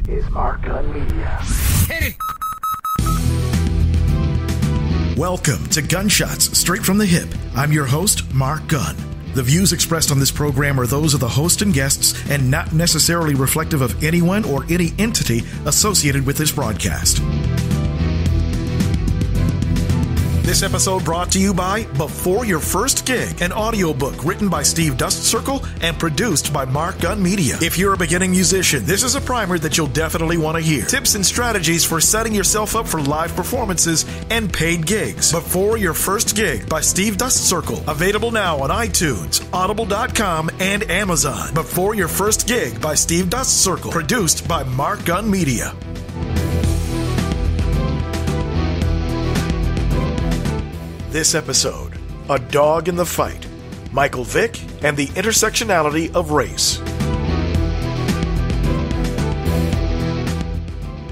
is Mark Gunn Media. Hit it! Welcome to Gunshots Straight from the Hip. I'm your host, Mark Gunn. The views expressed on this program are those of the host and guests and not necessarily reflective of anyone or any entity associated with this broadcast. This episode brought to you by Before Your First Gig, an audiobook written by Steve Dustcircle and produced by Mark Gunn Media. If you're a beginning musician, this is a primer that you'll definitely want to hear. Tips and strategies for setting yourself up for live performances and paid gigs. Before Your First Gig by Steve Dustcircle. Available now on iTunes, Audible.com, and Amazon. Before Your First Gig by Steve Dustcircle. Produced by Mark Gunn Media. This episode, A Dog in the Fight, Michael Vick and the Intersectionality of Race.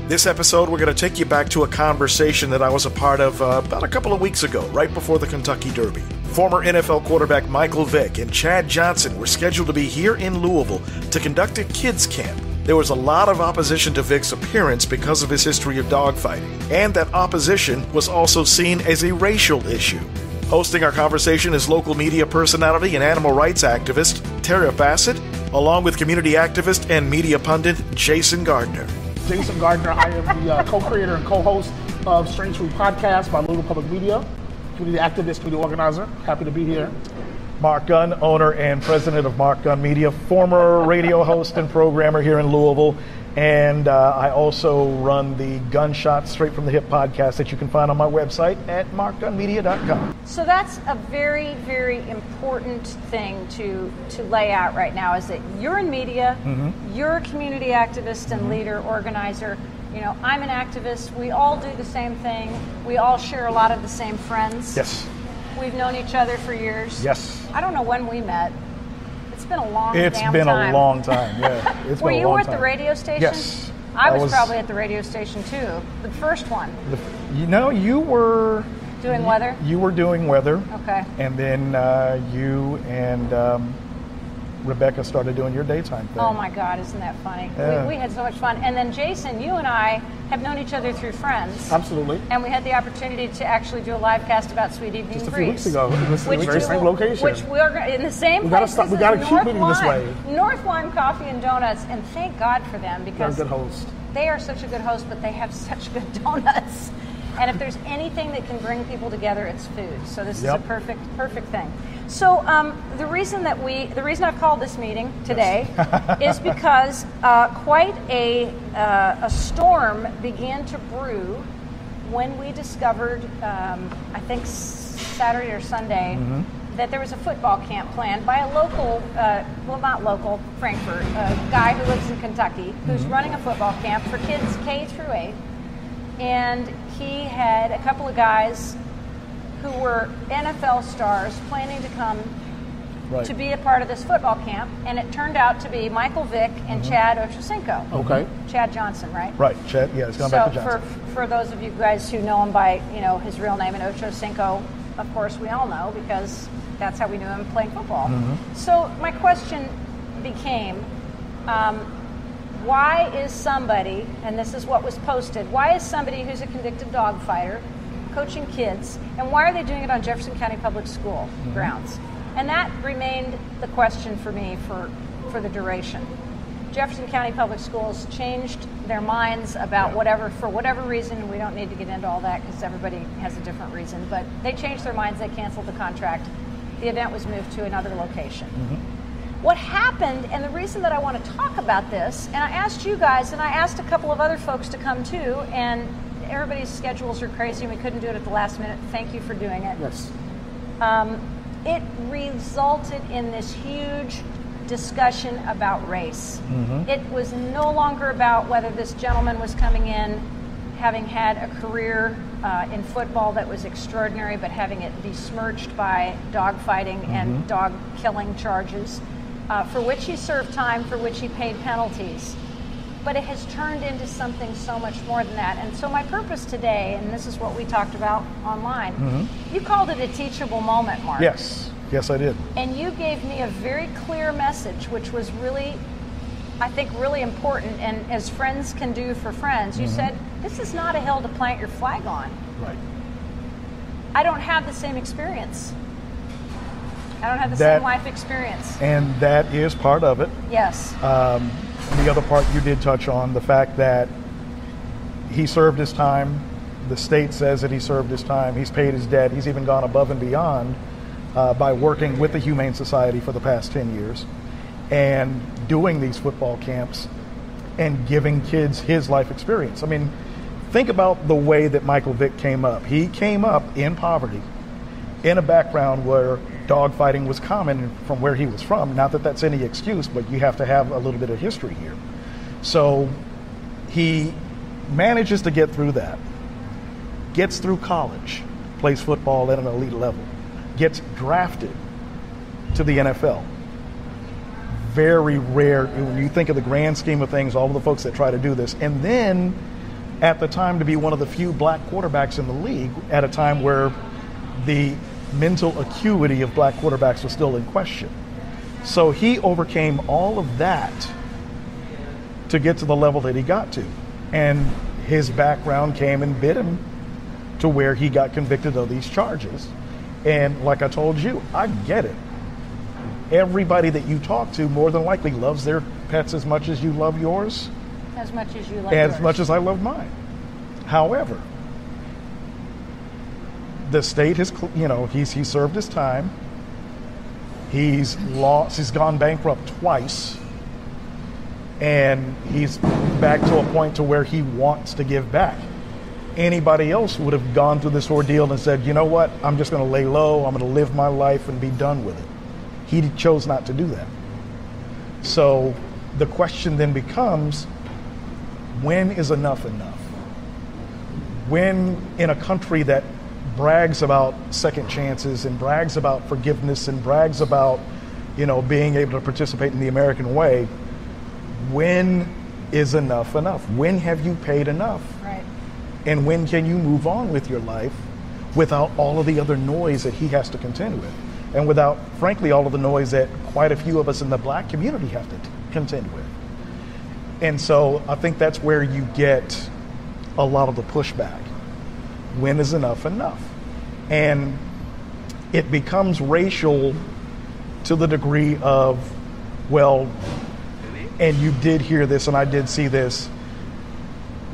This episode, we're going to take you back to a conversation that I was a part of about a couple of weeks ago, right before the Kentucky Derby. Former NFL quarterback Michael Vick and Chad Johnson were scheduled to be here in Louisville to conduct a kids camp. There was a lot of opposition to Vick's appearance because of his history of dogfighting, and that opposition was also seen as a racial issue. Hosting our conversation is local media personality and animal rights activist Tara Bassett, along with community activist and media pundit Jaison Gardner. Jaison Gardner, I am the co-creator and co-host of Strange Fruit Podcast by Louisville Public Media, community activist, community organizer. Happy to be here. Mark Gunn, owner and president of Mark Gunn Media, former radio host and programmer here in Louisville, and I also run the Gunshot Straight from the Hip podcast that you can find on my website at markgunmedia.com. So that's a very, very important thing to lay out right now, is that you're in media, you're a community activist and leader, organizer. You know, I'm an activist. We all do the same thing. We all share a lot of the same friends. Yes. We've known each other for years. Yes. I don't know when we met. It's been a long It's damn been time. a long time, yeah. It's Were been a you long at time. the radio station? Yes. I was probably at the radio station too. The first one. You were... Doing weather? You were doing weather. Okay. And then you and Rebecca started doing your daytime thing. Oh my God, isn't that funny? Yeah. We had so much fun. And then Jaison, you and I have known each other through friends. Absolutely. And we had the opportunity to actually do a live cast about Sweet Evening Just a Breeze. few weeks ago. It was the very same location. Which we're in the same We place. gotta we gotta keep meeting this way. North Lime Coffee and Donuts, and thank God for them, because They're a good host. they are such a good host, but they have such good donuts. And if there's anything that can bring people together, it's food. So this is a perfect thing. So the reason I've called this meeting today is because quite a storm began to brew when we discovered, I think Saturday or Sunday, that there was a football camp planned by a local, not local, Frankfurt, a guy who lives in Kentucky, who's running a football camp for kids K through 8. And he had a couple of guys who were NFL stars planning to come to be a part of this football camp, and it turned out to be Michael Vick and Chad Ochocinco. Okay. Chad Johnson, right? Right, Chad, yeah, it's going back to Johnson. For those of you guys who know him by, his real name, and Ochocinco, of course we all know, because that's how we knew him playing football. So my question became, why is somebody, and this is what was posted, why is somebody who's a convicted dog fighter coaching kids, and why are they doing it on Jefferson County Public School grounds? And that remained the question for me for the duration. Jefferson County Public Schools changed their minds about for whatever reason, and we don't need to get into all that because everybody has a different reason, but they changed their minds, they canceled the contract. The event was moved to another location. What happened, and the reason that I want to talk about this, and I asked you guys, and I asked a couple of other folks to come too, and everybody's schedules are crazy, and we couldn't do it at the last minute. Thank you for doing it. Yes. It resulted in this huge discussion about race. It was no longer about whether this gentleman was coming in having had a career in football that was extraordinary, but having it besmirched by dog fighting and dog killing charges, for which he served time, for which he paid penalties. But it has turned into something so much more than that. And so my purpose today, and this is what we talked about online, you called it a teachable moment, Mark. Yes, I did. And you gave me a very clear message, which was really I think, really important, and as friends can do for friends, you said, this is not a hill to plant your flag on. Right. I don't have the same experience. I don't have the same life experience. And that is part of it. Yes. The other part you did touch on, the fact that he served his time. The state says that he served his time. He's paid his debt. He's even gone above and beyond by working with the Humane Society for the past 10 years and doing these football camps and giving kids his life experience. I mean, think about the way that Michael Vick came up. He came up in poverty, in a background where dogfighting was common from where he was from. Not that that's any excuse, but you have to have a little bit of history here. So he manages to get through that, gets through college, plays football at an elite level, gets drafted to the NFL. Very rare when you think of the grand scheme of things, all of the folks that try to do this. And then at the time to be one of the few black quarterbacks in the league at a time where the mental acuity of black quarterbacks was still in question. So he overcame all of that to get to the level that he got to. And his background came and bit him to where he got convicted of these charges. And like I told you, I get it. Everybody that you talk to more than likely loves their pets as much as you love yours. As much as you love yours. As much as I love mine. However, the state has, he served his time. He's gone bankrupt twice. And he's back to a point to where he wants to give back. Anybody else would have gone through this ordeal and said, you know what, I'm just going to lay low, I'm going to live my life and be done with it. He chose not to do that. So the question then becomes, when is enough enough? When in a country that brags about second chances and brags about forgiveness and brags about, being able to participate in the American way, when is enough enough? When have you paid enough? Right. And when can you move on with your life without all of the other noise that he has to contend with? And without, frankly, all of the noise that quite a few of us in the black community have to contend with. And so I think that's where you get a lot of the pushback. When is enough enough? And it becomes racial to the degree of, well, and you did hear this and I did see this,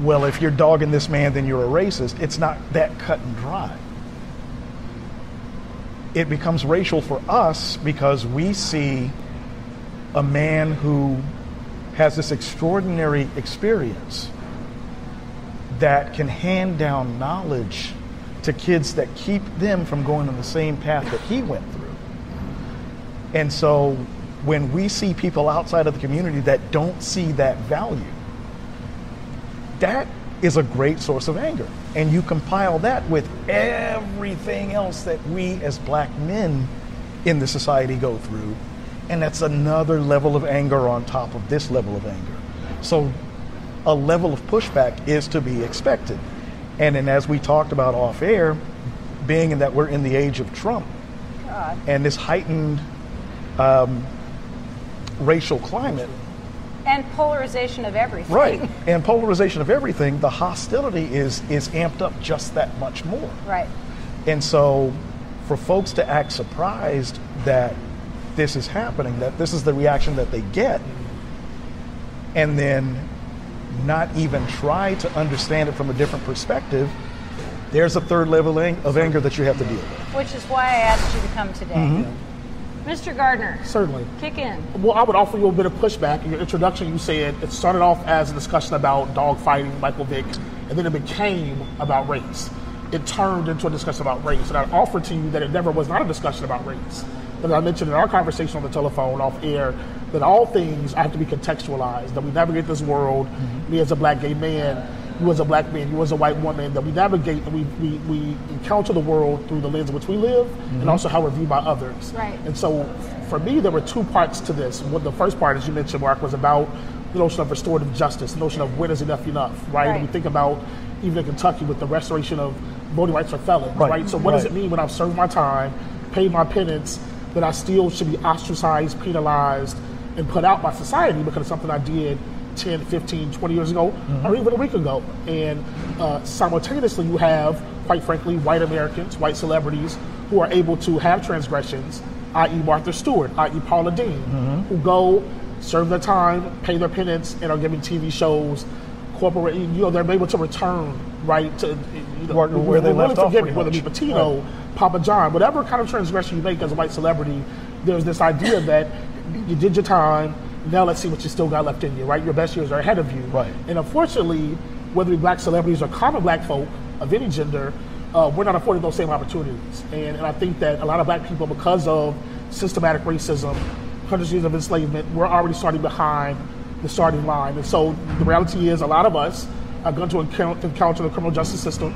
well, if you're dogging this man, then you're a racist. It's not that cut and dry. It becomes racial for us because we see a man who has this extraordinary experience that can hand down knowledge to kids that keep them from going on the same path that he went through. And so when we see people outside of the community that don't see that value, that is a great source of anger. And you compile that with everything else that we as black men in the society go through, and that's another level of anger on top of this level of anger. So a level of pushback is to be expected. And then as we talked about off air, being in that we're in the age of Trump, and this heightened racial climate, and polarization of everything. Right, and polarization of everything, the hostility is amped up just that much more. Right. And so for folks to act surprised that this is happening, that this is the reaction that they get, and then not even try to understand it from a different perspective, there's a third level of anger that you have to deal with. Which is why I asked you to come today. Mm-hmm. Mr. Gardner. Certainly. Kick in. Well, I would offer you a bit of pushback. In your introduction, you said it started off as a discussion about dog fighting, Michael Vick, and then it became about race. It turned into a discussion about race. And I offered to you that it never was not a discussion about race. As I mentioned in our conversation on the telephone off air, that all things have to be contextualized, that we navigate this world, me as a black gay man, you as a black man, you as a white woman, that we navigate and we encounter the world through the lens in which we live and also how we're viewed by others. Right. And so for me, there were two parts to this. The first part, as you mentioned, Mark, was about the notion of restorative justice, the notion of when is enough, right? And we think about, even in Kentucky, with the restoration of voting rights for felons, right? So what does it mean when I've served my time, paid my penance, that I still should be ostracized, penalized, and put out by society because of something I did 10, 15, 20 years ago, or even a week ago. And simultaneously, you have, quite frankly, white Americans, white celebrities who are able to have transgressions, i.e. Martha Stewart, i.e. Paula Deen, who go, serve their time, pay their penance, and are giving TV shows, corporate, they're able to return, right, to where they left off, whether it be Patino, Papa John, whatever kind of transgression you make as a white celebrity, there's this idea that you did your time, now let's see what you still got left in you, right? Your best years are ahead of you. Right. And unfortunately, whether it be black celebrities or common black folk of any gender, we're not afforded those same opportunities. And I think that a lot of black people, because of systematic racism, hundreds of years of enslavement, we're already starting behind the starting line. And so the reality is a lot of us are going to encounter the criminal justice system,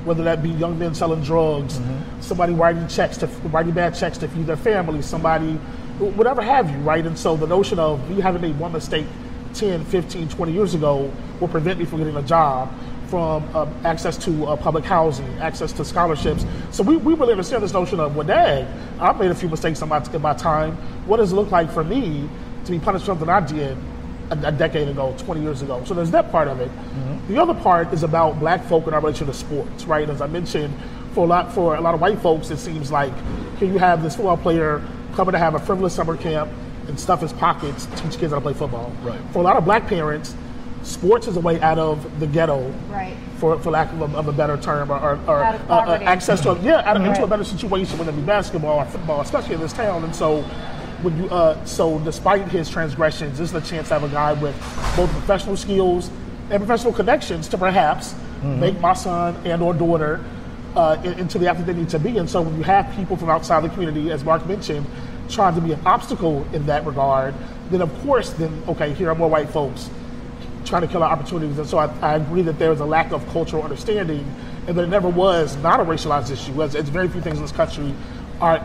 whether that be young men selling drugs, somebody writing bad checks to feed their family, somebody, whatever have you, right? And so the notion of me having made one mistake 10, 15, 20 years ago will prevent me from getting a job, from access to public housing, access to scholarships. So we really understand this notion of, well, dang, I've made a few mistakes in my time. What does it look like for me to be punished for something I did a decade ago, 20 years ago? So there's that part of it. The other part is about black folk and our relation to sports, right? As I mentioned, for a lot of white folks, it seems like here you have this football player coming to have a frivolous summer camp and stuff his pockets, teach kids how to play football. Right. For a lot of black parents, sports is a way out of the ghetto, Right. for lack of a better term, or Out of poverty. access to into a better situation, whether it be basketball or football, especially in this town. And so, when you so despite his transgressions, this is a chance to have a guy with both professional skills and professional connections to perhaps make my son and or daughter into the athlete they need to be. And so when you have people from outside the community, as Mark mentioned, trying to be an obstacle in that regard, then of course, okay, here are more white folks trying to kill our opportunities. And so I agree that there is a lack of cultural understanding, and that it never was not a racialized issue. As it's very few things in this country aren't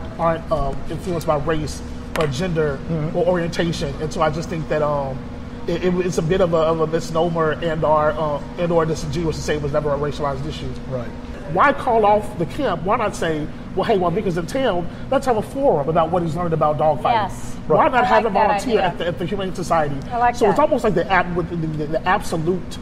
influenced by race or gender or orientation. And so I just think that it's a bit of a misnomer and or disingenuous to say it was never a racialized issue. Right. Why call off the camp? Why not say, well, hey, while Vic is in town, let's have a forum about what he's learned about dogfighting. Yes. Why not have him that volunteer idea. at the Humane Society? I like so that. it's almost like the absolute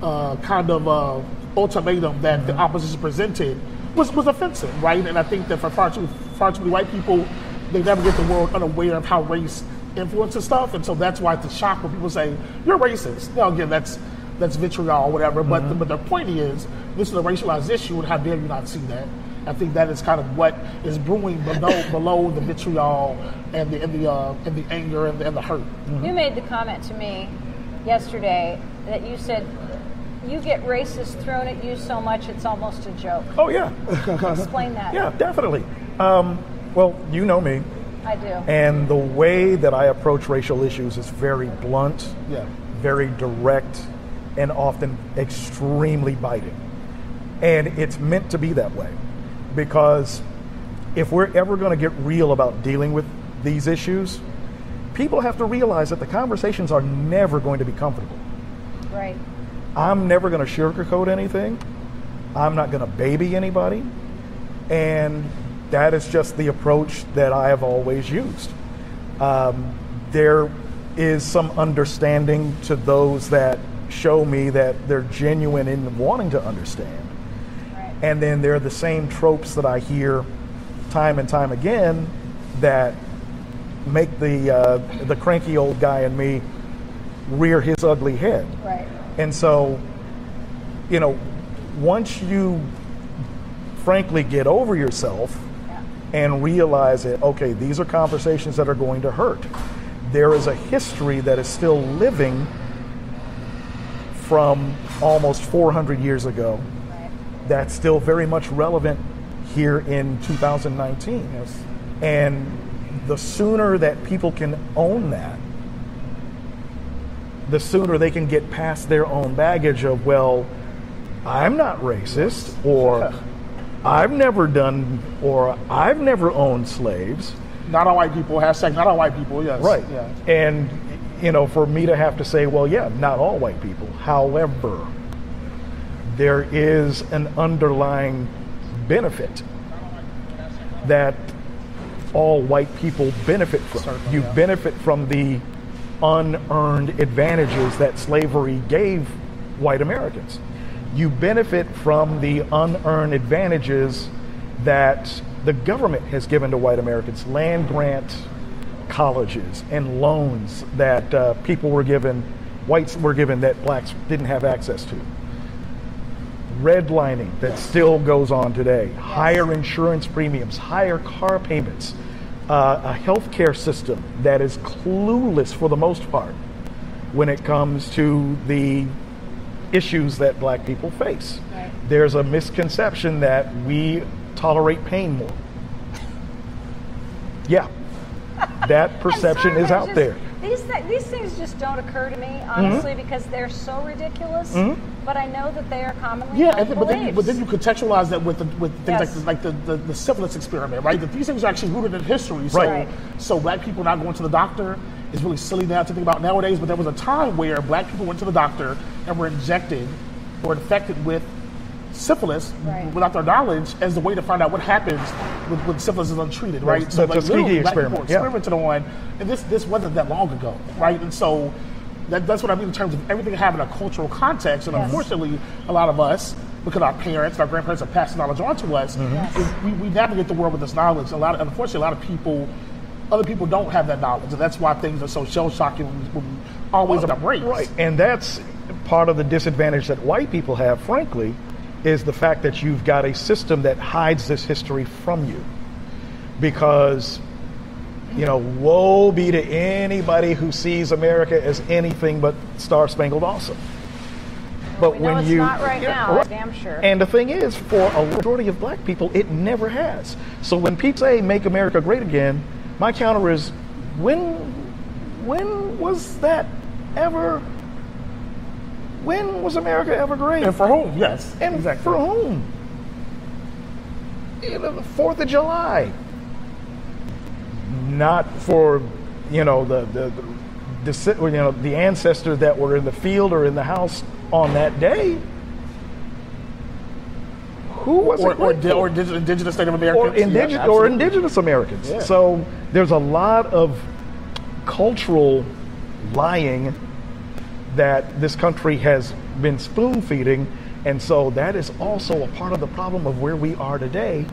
kind of ultimatum that the opposition presented was offensive, right? And I think that for far too many white people, they never get the world unaware of how race influences stuff, and so that's why it's a shock when people say you're racist. Now again, that's vitriol or whatever. But the point is, this is a racialized issue, and how dare you not see that? I think that is kind of what is brewing below the vitriol and the anger and the hurt. You made the comment to me yesterday that you said you get racist thrown at you so much it's almost a joke. Oh, yeah. Explain that. Yeah, definitely. Well, you know me. I do. And the way that I approach racial issues is very blunt, very direct, and often extremely biting. And it's meant to be that way, because if we're ever going to get real about dealing with these issues, people have to realize that the conversations are never going to be comfortable. Right. I'm never going to sugarcoat anything. I'm not going to baby anybody. And that is just the approach that I have always used. There is some understanding to those that show me that they're genuine in wanting to understand. Right. And then there are the same tropes that I hear time and time again that make the cranky old guy in me rear his ugly head. Right. And so, once you frankly get over yourself and realize that, okay, these are conversations that are going to hurt. There is a history that is still living from almost 400 years ago that's still very much relevant here in 2019. Yes. And the sooner that people can own that, the sooner they can get past their own baggage of, well, I'm not racist, or I've never done, or I've never owned slaves. Not all white people, hashtag not all white people, yes. Right. Yeah. And, for me to have to say, well, yeah, not all white people. However, there is an underlying benefit that all white people benefit from. Certainly, You yeah. benefit from the unearned advantages that slavery gave white Americans. You benefit from the unearned advantages that the government has given to white Americans, land grant colleges and loans that people were given, whites were given that blacks didn't have access to. Redlining that still goes on today, higher insurance premiums, higher car payments, a healthcare system that is clueless for the most part when it comes to the issues that black people face. Right. There's a misconception that we tolerate pain more. Yeah, that perception is out there. These things just don't occur to me, honestly, because they're so ridiculous. But I know that they are commonly held beliefs. But then you contextualize that with things like the syphilis experiment, right? That these things are actually rooted in history. So, right. So black people not going to the doctor is really silly now to think about nowadays. But there was a time where black people went to the doctor and were injected or infected with syphilis without their knowledge as the way to find out what happens when syphilis is untreated, right? So like literally black people experimented on, and this wasn't that long ago, right? And so that's what I mean in terms of everything having a cultural context. And unfortunately, a lot of us, because our parents and our grandparents have passed knowledge on to us, we navigate the world with this knowledge. Unfortunately, a lot of people, other people don't have that knowledge, and that's why things are so shell-shocking when we always about race. Right, and that's part of the disadvantage that white people have, frankly, is the fact that you've got a system that hides this history from you. Because, woe be to anybody who sees America as anything but Star-Spangled Awesome. But when it's not right now, I'm damn sure. And the thing is, for a majority of black people, it never has. So when people say, make America great again, my counter is, when was that ever? When was America ever great? And for whom? Yes. And exactly. For whom? The 4th of July. Not for, the ancestors that were in the field or in the house on that day. Who was it? Or indigenous Native Americans. Or indigenous Americans. Yeah. So there's a lot of cultural lying that this country has been spoon-feeding, and so that is also a part of the problem of where we are today.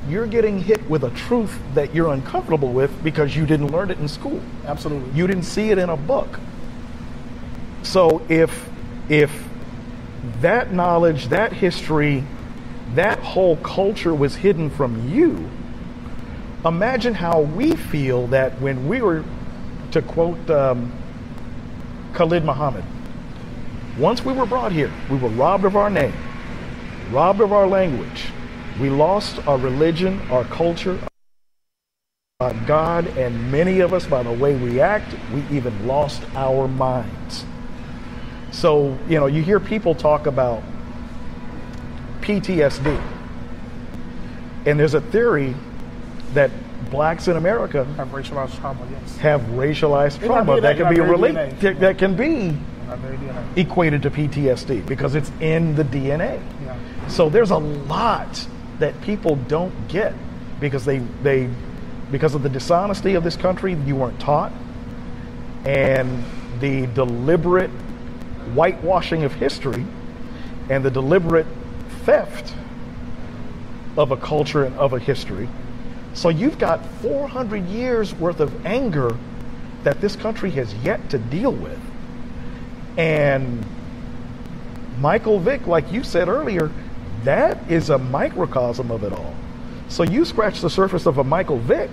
You're getting hit with a truth that you're uncomfortable with because you didn't learn it in school. Absolutely. You didn't see it in a book. So if that knowledge, that history, that whole culture was hidden from you, imagine how we feel that when we were, to quote Khalid Muhammad, once we were brought here, we were robbed of our name, robbed of our language. We lost our religion, our culture, our God, and many of us, by the way we act, we even lost our minds. So, you hear people talk about PTSD. And there's a theory that blacks in America have racialized trauma, yes. Have racialized trauma that can be equated to PTSD because it's in the DNA. Yeah. So there's a lot that people don't get because because of the dishonesty of this country, you weren't taught, and the deliberate whitewashing of history and the deliberate theft of a culture and of a history. So you've got 400 years worth of anger that this country has yet to deal with. And Michael Vick, like you said earlier, that is a microcosm of it all. So you scratch the surface of a Michael Vick,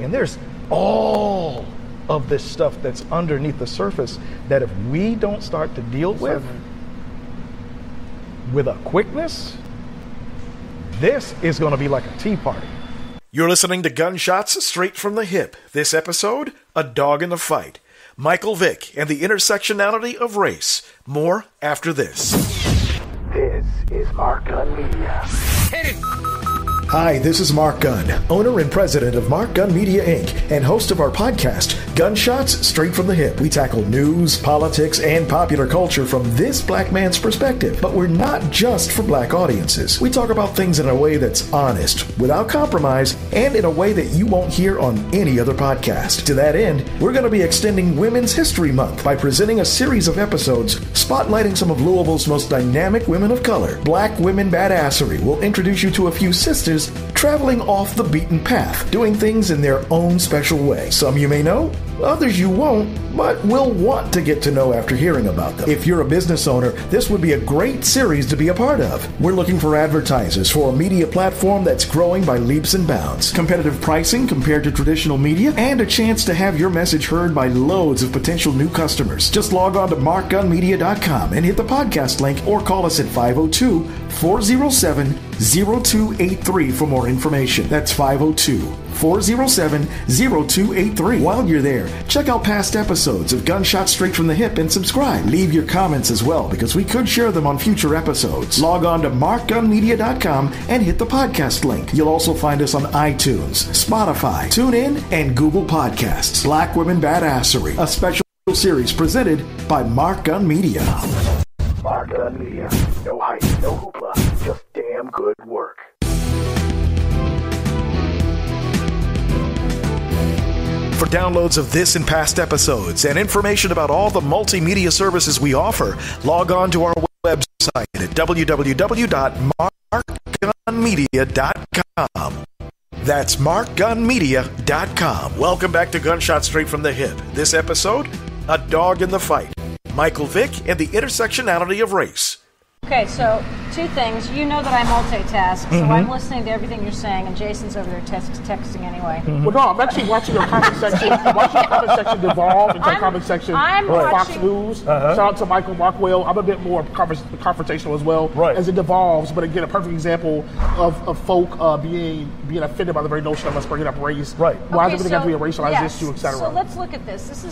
and there's all of this stuff that's underneath the surface that if we don't start to deal with a quickness, this is going to be like a tea party. You're listening to Gunshots Straight from the Hip. This episode, A Dog in the Fight. Michael Vick and the intersectionality of race. More after this. This is Mark Gun Media. Hit it! Hi, this is Mark Gunn, owner and president of Mark Gunn Media, Inc., and host of our podcast, Gunshots Straight from the Hip. We tackle news, politics, and popular culture from this black man's perspective. But we're not just for black audiences. We talk about things in a way that's honest, without compromise, and in a way that you won't hear on any other podcast. To that end, we're going to be extending Women's History Month by presenting a series of episodes spotlighting some of Louisville's most dynamic women of color. Black Women Badassery will introduce you to a few sisters traveling off the beaten path, doing things in their own special way. Some you may know, others you won't, but will want to get to know after hearing about them. If you're a business owner, this would be a great series to be a part of. We're looking for advertisers for a media platform that's growing by leaps and bounds. Competitive pricing compared to traditional media, and a chance to have your message heard by loads of potential new customers. Just log on to markgunmedia.com and hit the podcast link, or call us at 502-407-0283 for more information. That's 502-407-0283. While you're there, check out past episodes of Gunshots Straight from the Hip and subscribe. Leave your comments as well, because we could share them on future episodes. Log on to markgunmedia.com and hit the podcast link. You'll also find us on iTunes, Spotify, TuneIn, and Google Podcasts. Black Women Badassery, a special series presented by Mark Gunn Media. Mark Gunn Media. No hype, no hoopla, just damn good work. For downloads of this and past episodes and information about all the multimedia services we offer, log on to our website at www.markgunmedia.com. That's markgunmedia.com. Welcome back to Gunshots Straight from the Hip. This episode, A Dog in the Fight. Michael Vick and the intersectionality of race. Okay, so two things. You know that I multitask, so I'm listening to everything you're saying, and Jason's over there texting anyway. Well, no, I'm actually watching your comment section. Watching your comment section devolve into a comment section of Fox News. Shout out to Michael Rockwell. I'm a bit more confrontational as well as it devolves. But again, a perfect example of folk being offended by the very notion of us bringing up race. Right. Why does everything have to be a racialized issue, et cetera? So let's look at this. This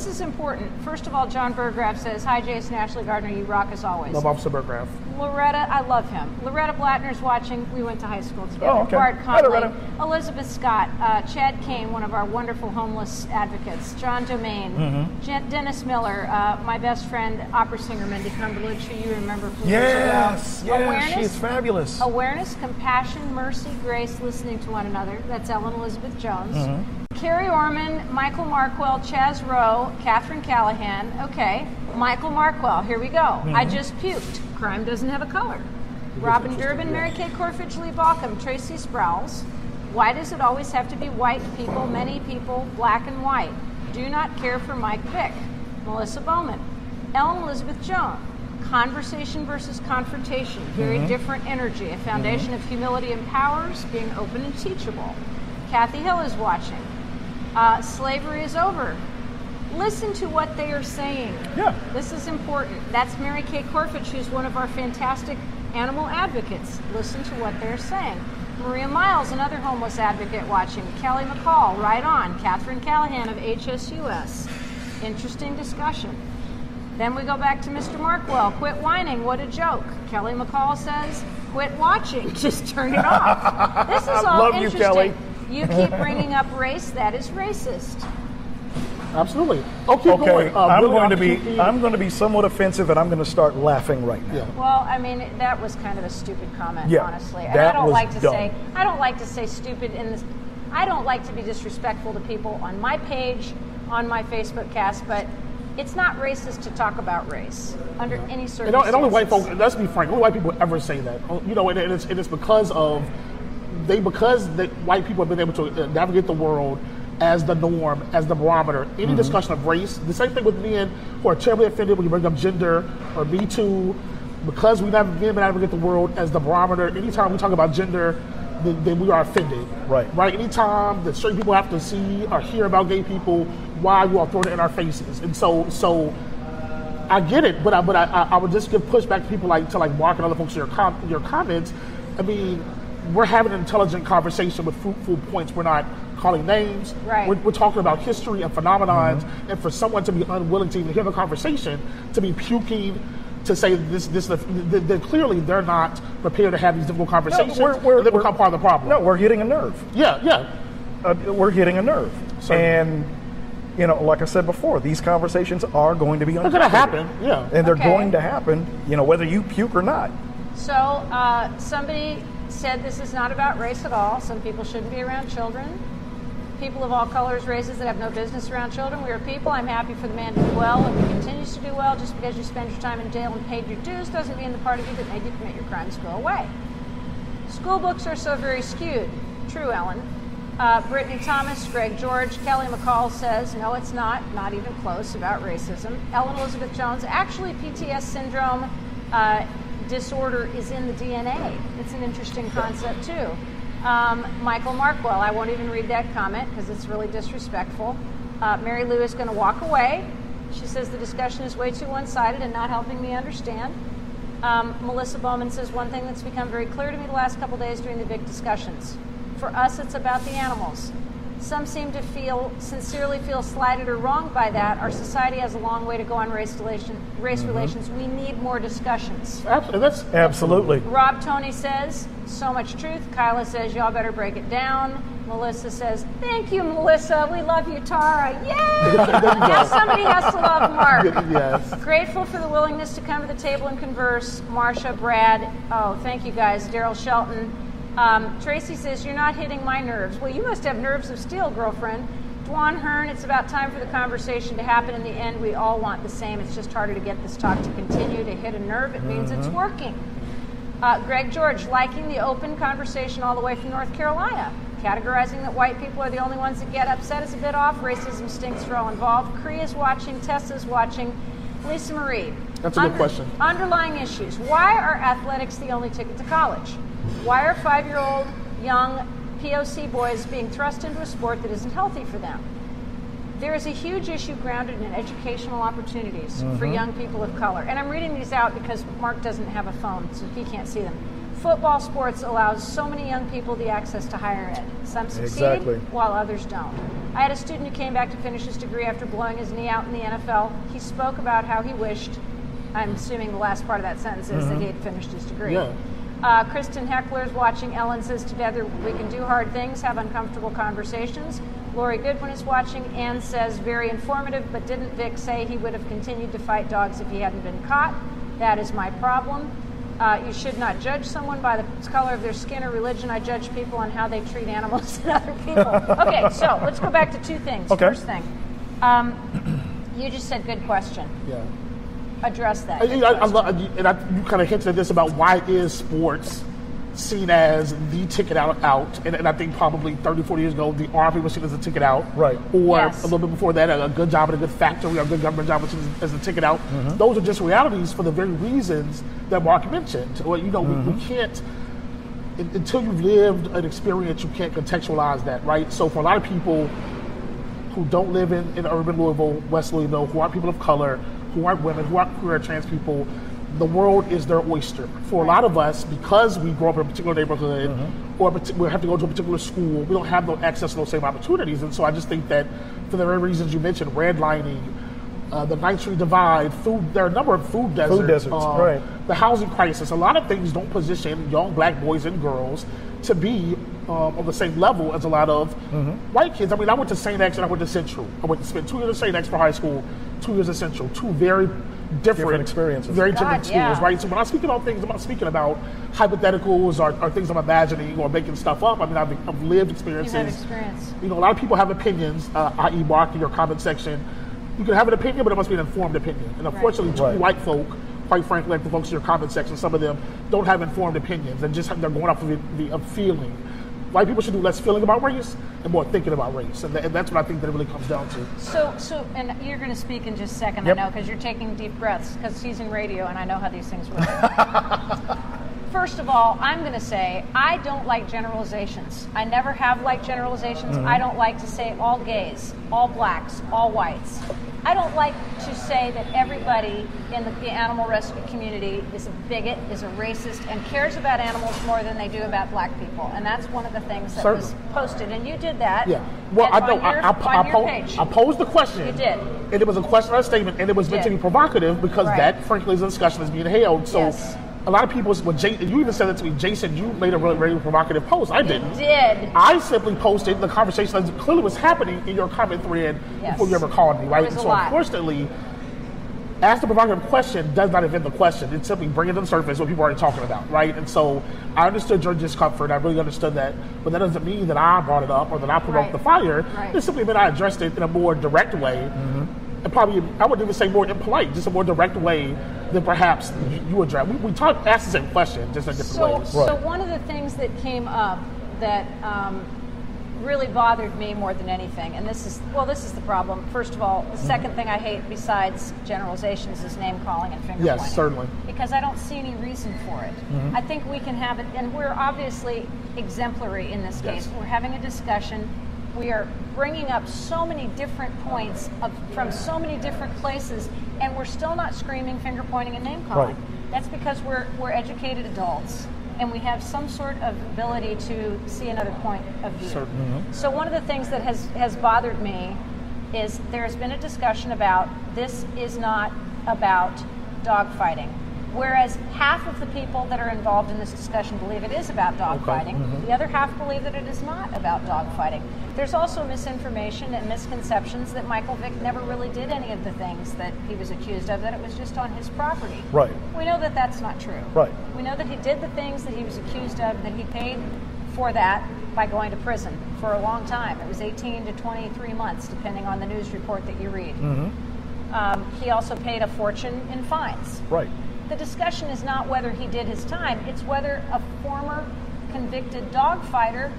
is important. First of all, John Burgraff says, "Hi, Jason, Ashley Gardner. You rock as always." Love Officer Burgraff. Loretta, I love him. Loretta Blattner's watching. We went to high school together. Oh, okay. Bart Conley, Elizabeth Scott, Chad Kane, one of our wonderful homeless advocates, John Domain, Dennis Miller, my best friend, opera singer Mindy Cumberledge, who you remember from years ago. Yes, she's fabulous. Awareness, compassion, mercy, grace, listening to one another. That's Ellen Elizabeth Jones. Carrie Orman, Michael Markwell, Chaz Rowe, Catherine Callahan. Okay, Michael Markwell, here we go. I just puked. Crime doesn't have a color. Robin Durbin, Mary Kay Corfidge, Lee Bauckham, Tracy Sprouse. Why does it always have to be white people, many people, black and white? Do not care for Mike Vick. Melissa Bowman. Ellen Elizabeth Jones. Conversation versus confrontation. Very different energy. A foundation of humility empowers, being open and teachable. Kathy Hill is watching. Slavery is over. Listen to what they are saying. Yeah. This is important. That's Mary Kay Corfidge, who's one of our fantastic animal advocates. Listen to what they're saying. Maria Miles, another homeless advocate watching. Kelly McCall, right on. Catherine Callahan of HSUS. Interesting discussion. Then we go back to Mr. Markwell. Quit whining, what a joke. Kelly McCall says, quit watching, just turn it off. This is all love interesting. You, Kelly. You keep bringing up race, that is racist. Absolutely. Okay. I'm going to be somewhat offensive, and I'm going to start laughing right now. Yeah. Well, I mean, that was kind of a stupid comment, honestly. And I don't like to say stupid in this. I don't like to be disrespectful to people on my page, on my Facebook cast, but it's not racist to talk about race under any circumstances. And only white folks. Let's be frank. Only white people ever say that. You know, and it's because white people have been able to navigate the world as the norm, as the barometer. Any discussion of race, the same thing with men who are terribly offended when you bring up gender or Me Too, because we've been able to navigate the world as the barometer. Anytime we talk about gender, then we are offended. Right. Anytime that certain people have to see or hear about gay people, why we are throwing it in our faces. And so I get it, but I would just give pushback to people like Mark and other folks in your comments. I mean, we're having an intelligent conversation with fruitful points. We're not calling names. Right. We're talking about history and phenomenons, and for someone to be unwilling to even hear the conversation, to be puking to say that clearly they're not prepared to have these difficult conversations. We're they become part of the problem. No, we're hitting a nerve. Yeah. We're hitting a nerve. Certainly. And, like I said before, these conversations are going to be uncomfortable. They're going to happen, yeah. And they're going to happen, whether you puke or not. So somebody said this is not about race at all. Some people shouldn't be around children. People of all colors, races that have no business around children. We are people. I'm happy for the man to do well, and he continues to do well. Just because you spend your time in jail and paid your dues doesn't mean the part of you that made you commit your crimes go away. School books are so very skewed. True, Ellen. Brittany Thomas, Greg George, Kelly McCall says, no, it's not even close about racism. Ellen Elizabeth Jones, actually PTS syndrome disorder is in the DNA. It's an interesting concept too. Michael Markwell, I won't even read that comment because it's really disrespectful. Mary Lou is going to walk away. She says the discussion is way too one-sided and not helping me understand. Melissa Bowman says one thing that's become very clear to me the last couple days during the big discussions. For us, it's about the animals. Some seem to sincerely feel slighted or wronged by that. Our society has a long way to go on race relations. We need more discussions. Absolutely. Rob Tony says, so much truth. Kyla says, y'all better break it down. Melissa says, thank you, Melissa. We love you, Tara. Yay! Now somebody has to love Mark. Yes. Grateful for the willingness to come to the table and converse. Marsha, Brad. Oh, thank you, guys. Daryl Shelton. Tracy says, you're not hitting my nerves. Well, you must have nerves of steel, girlfriend. Dwan Hearn, it's about time for the conversation to happen. In the end, we all want the same. It's just harder to get this talk to continue. To hit a nerve, it means it's working. Greg George, liking the open conversation all the way from North Carolina. Categorizing that white people are the only ones that get upset is a bit off. Racism stinks for all involved. Cree is watching. Tessa's watching. Lisa Marie. That's a good question. Underlying issues. Why are athletics the only ticket to college? Why are 5-year-old young POC boys being thrust into a sport that isn't healthy for them? There is a huge issue grounded in educational opportunities for young people of color. And I'm reading these out because Mark doesn't have a phone, so he can't see them. Football sports allows so many young people the access to higher ed. Some succeed, while others don't. I had a student who came back to finish his degree after blowing his knee out in the NFL. He spoke about how he wished, I'm assuming the last part of that sentence is that he had finished his degree. Yeah. Kristen Heckler's watching. Ellen says, together we can do hard things, have uncomfortable conversations. Lori Goodwin is watching. Ann says, very informative, but didn't Vic say he would have continued to fight dogs if he hadn't been caught? That is my problem. You should not judge someone by the color of their skin or religion. I judge people on how they treat animals and other people. Okay, so let's go back to two things. Okay. First thing, you just said good question. Yeah. Address that. You kind of hinted at this about why is sports seen as the ticket out, and I think probably 30, 40 years ago, the Army was seen as a ticket out. Right. Or Yes. a little bit before that, a good job at a good factory or a good government job was seen as a ticket out. Those are just realities for the very reasons that Mark mentioned. Well, we can't, until you've lived an experience, you can't contextualize that, right? So for a lot of people who don't live in urban Louisville, West Louisville, who aren't people of color, who aren't women, who aren't queer or trans people, the world is their oyster. For a lot of us, because we grow up in a particular neighborhood or we have to go to a particular school, we don't have no access to those same opportunities. And so I just think that for the very reasons you mentioned, redlining, the 9th Street divide, there are a number of food deserts, right. The housing crisis, a lot of things don't position young black boys and girls to be on the same level as a lot of white kids. I mean, I went to St. X and I went to Central. I went to spend 2 years at St. X for high school, 2 years at Central, two very different experiences. Very different schools, right? So when I speak about things, I'm not speaking about hypotheticals or things I'm imagining or making stuff up. I mean, I've lived experiences. You've had experience. A lot of people have opinions, i.e. Mark, in your comment section. You can have an opinion, but it must be an informed opinion. And unfortunately, too many white folk, quite frankly, like the folks in your comment section, some of them don't have informed opinions and they're going off of the feeling. White people should do less feeling about race and more thinking about race, and that's what I think that it really comes down to. So, and you're going to speak in just a second, Yep. I know, because you're taking deep breaths, because he's in radio, and I know how these things work. First of all, I'm going to say I don't like generalizations. I never have liked generalizations. I don't like to say all gays, all blacks, all whites. I don't like to say that everybody in the animal rescue community is a bigot, is a racist, and cares about animals more than they do about black people. And that's one of the things that was posted. And you did that. Yeah. Well, I know. I posed the question. You did. And it was a question or a statement, and it was meant to be provocative because that, frankly, is a discussion that's being held. So a lot of people, you even said that to me, Jason, you made a really provocative post. I didn't. You did. I simply posted the conversation that clearly was happening in your comment thread before you ever called me, right? So unfortunately, ask the provocative question does not invent the question. It's simply bring it to the surface what people are already talking about, right? And so I understood your discomfort. I really understood that. But that doesn't mean that I brought it up or that I provoked the fire. Right. It simply meant I addressed it in a more direct way. Mm-hmm. And probably, I wouldn't even say more impolite, just a more direct way than perhaps you address. We asked the same question, just in different ways. So one of the things that came up that really bothered me more than anything, and this is the problem. First of all, the second thing I hate besides generalizations is name calling and finger pointing. Yes, certainly. Because I don't see any reason for it. Mm-hmm. I think we can have it, and we're obviously exemplary in this case. We're having a discussion. We are bringing up so many different points from so many different places, and we're still not screaming, finger pointing, and name calling. Right. That's because we're educated adults, and we have some sort of ability to see another point of view. Certainly. So one of the things that has bothered me is there's been a discussion about this is not about dogfighting. Whereas half of the people that are involved in this discussion believe it is about dogfighting. Mm-hmm. The other half believe that it is not about dogfighting. There's also misinformation and misconceptions that Michael Vick never really did any of the things that he was accused of, that it was just on his property. Right. We know that that's not true. Right. We know that he did the things that he was accused of, that he paid for that by going to prison for a long time. It was 18 to 23 months, depending on the news report that you read. Mm-hmm. He also paid a fortune in fines. Right. The discussion is not whether he did his time, it's whether a former convicted dog fighter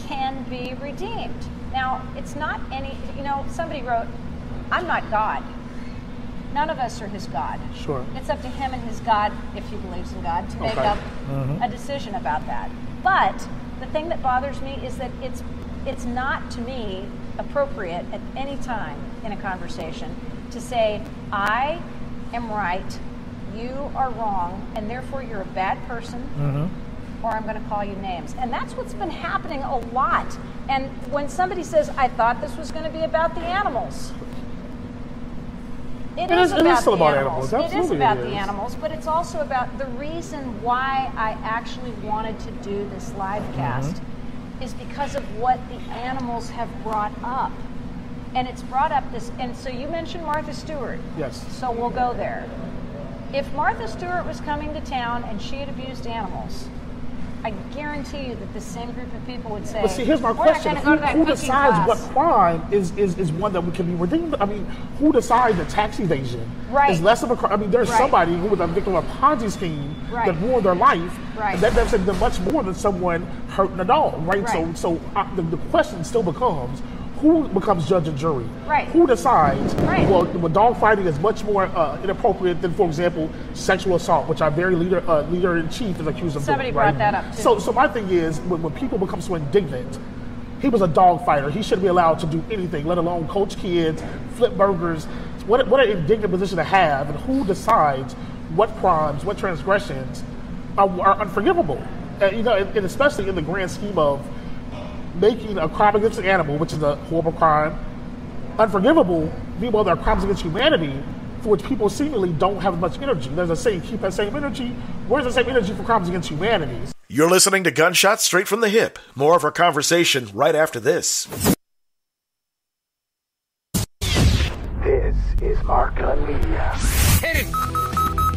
can be redeemed. Now, it's not somebody wrote, I'm not God. None of us are his God. Sure. It's up to him and his God, if he believes in God, to make up a decision about that. But the thing that bothers me is that it's not, to me, appropriate at any time in a conversation to say, I am right, you are wrong, and therefore you're a bad person, or I'm going to call you names. And that's what's been happening a lot. And when somebody says, I thought this was going to be about the animals, it is about the animals. It is about the animals, but it's also about the reason why I actually wanted to do this live cast is because of what the animals have brought up. And it's brought up this, and so you mentioned Martha Stewart. Yes. So we'll go there. If Martha Stewart was coming to town and she had abused animals, I guarantee you that the same group of people would say, but see, here's my question. Who decides what crime is one that we can be redeemed? I mean, who decides that tax evasion is less of a crime? I mean, there's somebody who was a victim of a Ponzi scheme that ruined their life, and that doesn't do much more than someone hurting a dog, right? So the question still becomes, who becomes judge and jury? Right. Who decides? Right. Well, dog fighting is much more inappropriate than, for example, sexual assault, which our very leader in chief is accused of doing. Somebody brought that up too. So my thing is, when people become so indignant, he was a dog fighter. He shouldn't be allowed to do anything, let alone coach kids, flip burgers. What an indignant position to have, and who decides what crimes, what transgressions are unforgivable? And especially in the grand scheme of making a crime against an animal, which is a horrible crime, unforgivable. Meanwhile, there are crimes against humanity for which people seemingly don't have much energy. There's a saying, keep that same energy. Where's the same energy for crimes against humanity? You're listening to Gunshots Straight from the Hip. More of our conversation right after this. This is Mark Gunn Media. Hit it!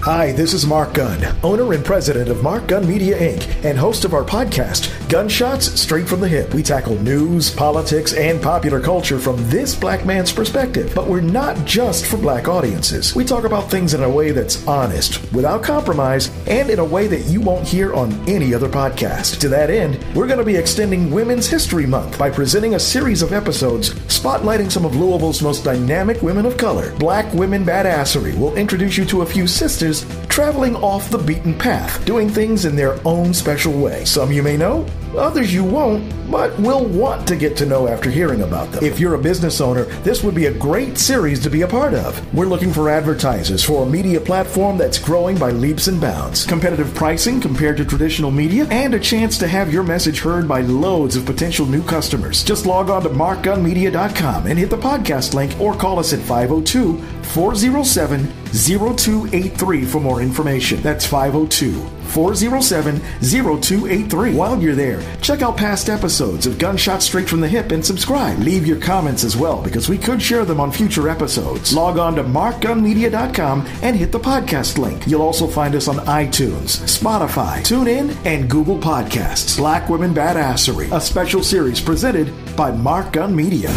Hi, this is Mark Gunn, owner and president of Mark Gunn Media, Inc., and host of our podcast, Gunshots Straight from the Hip. We tackle news, politics, and popular culture from this black man's perspective. But we're not just for black audiences. We talk about things in a way that's honest, without compromise, and in a way that you won't hear on any other podcast. To that end, we're going to be extending Women's History Month by presenting a series of episodes spotlighting some of Louisville's most dynamic women of color. Black Women Badassery will introduce you to a few sisters traveling off the beaten path, doing things in their own special way. Some you may know, Others you won't, but will want to get to know after hearing about them. If you're a business owner, this would be a great series to be a part of. We're looking for advertisers for a media platform that's growing by leaps and bounds. Competitive pricing compared to traditional media, and a chance to have your message heard by loads of potential new customers. Just log on to markgunmedia.com and hit the podcast link, or call us at 502-407-0283 for more information. That's 502-407-0283. While you're there, check out past episodes of Gunshot Straight from the Hip and subscribe. Leave your comments as well, because we could share them on future episodes. Log on to markgunmedia.com and hit the podcast link. You'll also find us on iTunes, Spotify, TuneIn, and Google Podcasts. Black Women Badassery, a special series presented by Mark Gun Media.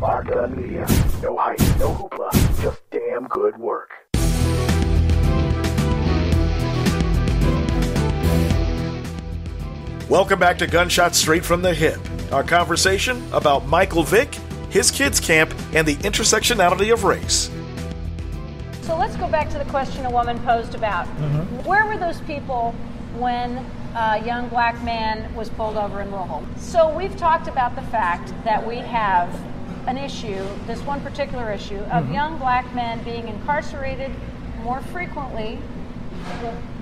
Mark Gun Media. No hype, no hoopla, just damn good work. Welcome back to Gunshot Straight from the Hip, our conversation about Michael Vick, his kids' camp, and the intersectionality of race. So let's go back to the question a woman posed about. Where were those people when a young black man was pulled over in Louisville? So we've talked about the fact that we have an issue, this one particular issue, of young black men being incarcerated more frequently